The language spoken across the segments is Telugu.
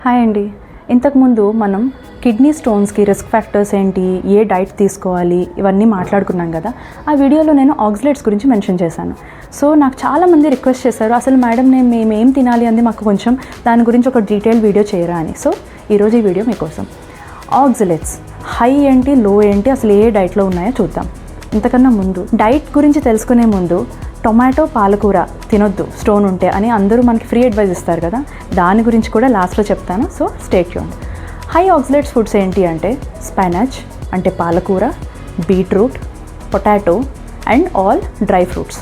హాయ్ అండి. ఇంతకుముందు మనం కిడ్నీ స్టోన్స్కి రిస్క్ ఫ్యాక్టర్స్ ఏంటి, ఏ డైట్ తీసుకోవాలి, ఇవన్నీ మాట్లాడుకున్నాం కదా. ఆ వీడియోలో నేను ఆక్సలేట్స్ గురించి మెన్షన్ చేశాను. సో నాకు చాలామంది రిక్వెస్ట్ చేశారు, అసలు మేడం మేము ఏం తినాలి అంది మాకు కొంచెం దాని గురించి ఒక డీటెయిల్ వీడియో చేయరా అని. సో ఈరోజు ఈ వీడియో మీకోసం. ఆక్సలేట్స్ హై ఏంటి, లో ఏంటి, అసలు ఏ డైట్లో ఉన్నాయో చూద్దాం. ఇంతకన్నా ముందు డైట్ గురించి తెలుసుకునే ముందు టొమాటో పాలకూర తినొద్దు స్టోన్ ఉంటే అని అందరూ మనకి ఫ్రీ అడ్వైస్ ఇస్తారు కదా, దాని గురించి కూడా లాస్ట్లో చెప్తాను. So stay tuned. High oxalates foods ఏంటి అంటే స్పానచ్ అంటే పాలకూర, beetroot, potato and all dry fruits.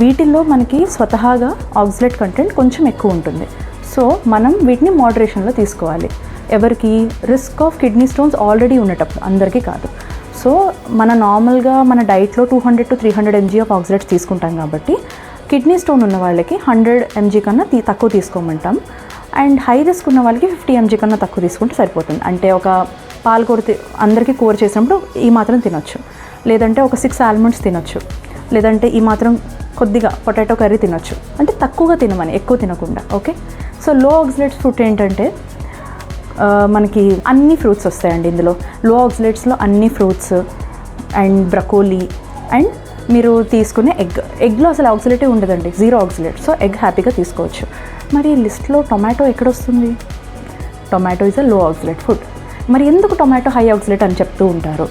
వీటిల్లో మనకి స్వతహాగా ఆక్సలేట్ కంటెంట్ కొంచెం ఎక్కువ ఉంటుంది. సో మనం వీటిని మోడరేషన్లో తీసుకోవాలి. ఎవరికి risk of kidney stones already ఉండేటప్పుడు, అందరికీ కాదు. సో మన నార్మల్గా మన డైట్లో 200 to 300 mg ఆఫ్ ఆక్సలేట్స్ తీసుకుంటాం కాబట్టి కిడ్నీ స్టోన్ ఉన్న వాళ్ళకి 100 mg కన్నా తక్కువ తీసుకోమంటాం. అండ్ హై రిస్క్ ఉన్న వాళ్ళకి 50 mg కన్నా తక్కువ తీసుకుంటే సరిపోతుంది. అంటే ఒక పాలకూర అందరికీ కూర చేసినప్పుడు ఈ మాత్రం తినొచ్చు, లేదంటే ఒక 6 ఆల్మండ్స్ తినొచ్చు, లేదంటే ఈ మాత్రం కొద్దిగా పొటాటో కర్రీ తినొచ్చు. అంటే తక్కువగా తినమని, ఎక్కువ తినకుండా. ఓకే. సో లో ఆక్సలేట్స్ ఫుడ్ ఏంటంటే మనకి అన్ని ఫ్రూట్స్ వస్తాయండి ఇందులో. లో ఆక్సలేట్స్లో అన్ని ఫ్రూట్స్ అండ్ బ్రకోలీ అండ్ మీరు తీసుకునే ఎగ్లో అసలు ఆక్సలేటే ఉండదండి, జీరో ఆక్సలేట్. సో ఎగ్ హ్యాపీగా తీసుకోవచ్చు. మరి లిస్ట్లో టొమాటో ఎక్కడొస్తుంది? టొమాటో ఈజ్ అ లో ఆక్సలేట్ ఫుడ్. మరి ఎందుకు టొమాటో హై ఆక్సలేట్ అని చెప్తూ ఉంటారు?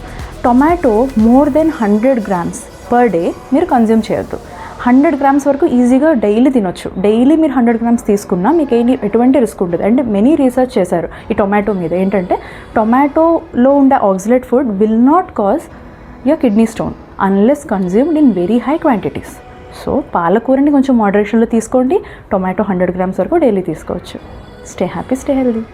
Tomato more than 100 grams per day మీరు కన్జ్యూమ్ చేయొద్దు. 100 grams వరకు ఈజీగా డైలీ తినొచ్చు. డైలీ మీరు 100 grams తీసుకున్నా మీకు ఎటువంటి రిస్క్ ఉండదు. అండ్ మెనీ రీసెర్చ్ చేశారు ఈ టొమాటో మీద. ఏంటంటే టొమాటోలో ఉండే oxalate food will not cause your kidney stone unless consumed in very high quantities. So పాలకూరని కొంచెం మోడరేషన్లో తీసుకోండి. టొమాటో 100 grams వరకు డైలీ తీసుకోవచ్చు. Stay happy, stay healthy.